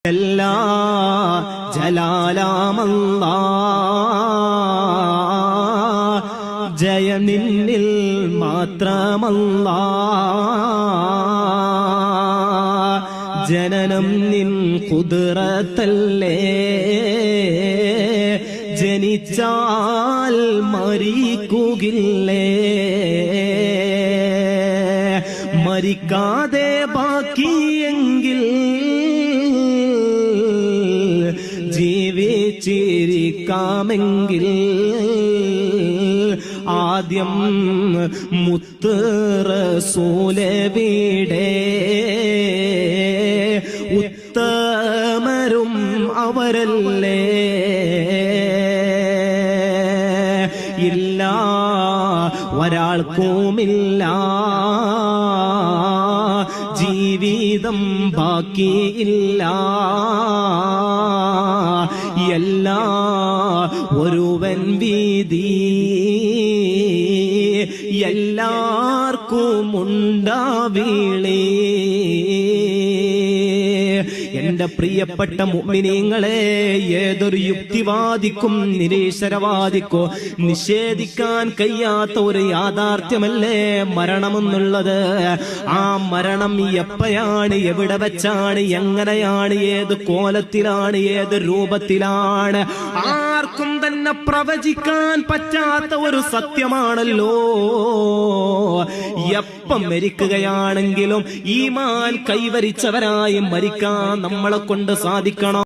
എല്ലാ ജലാലാമല്ലാ ജയം നിന്നിൽ മാത്രമല്ലാ ജനനം നിൻ ഖുദ്റത്തല്ലേ ജനിച്ചാൽ മരിക്കുകില്ലേ മരിക്കാതെ ബാക്കിയെങ്കിൽ ജീവിച്ചിരിക്കാമെങ്കിൽ ആദ്യം മുത്ത് റസൂലവിടെ ഉത്തമരും അവരല്ലേ ഇല്ല ഒരാൾക്കുമില്ല ജീവിതം ബാക്കിയില്ല എല്ലാ ഒരുവൻ വീതി എല്ലാവർക്കും ഉണ്ടാവീളേ എന്റെ പ്രിയപ്പെട്ട മുഅ്മിനീങ്ങളെ ഏതൊരു യുക്തിവാദിക്കും നിരീശ്വരവാദിക്കോ നിഷേധിക്കാൻ കഴിയാത്ത ഒരു യാഥാർത്ഥ്യമല്ലേ മരണമെന്നുള്ളത്. ആ മരണം എപ്പോഴാണ്, എവിടെ വെച്ചാണ്, എങ്ങനെയാണ്, ഏത് കോലത്തിലാണ്, ഏത് രൂപത്തിലാണ് ആർക്കും തന്നെ പ്രവചിക്കാൻ പറ്റാത്ത ഒരു സത്യമാണല്ലോ. എപ്പം മരിക്കുകയാണെങ്കിലും ഈമാൻ കൈവരിച്ചവരായി മരിക്കാൻ നമ്മളെ കൊണ്ട് സാധിക്കണം.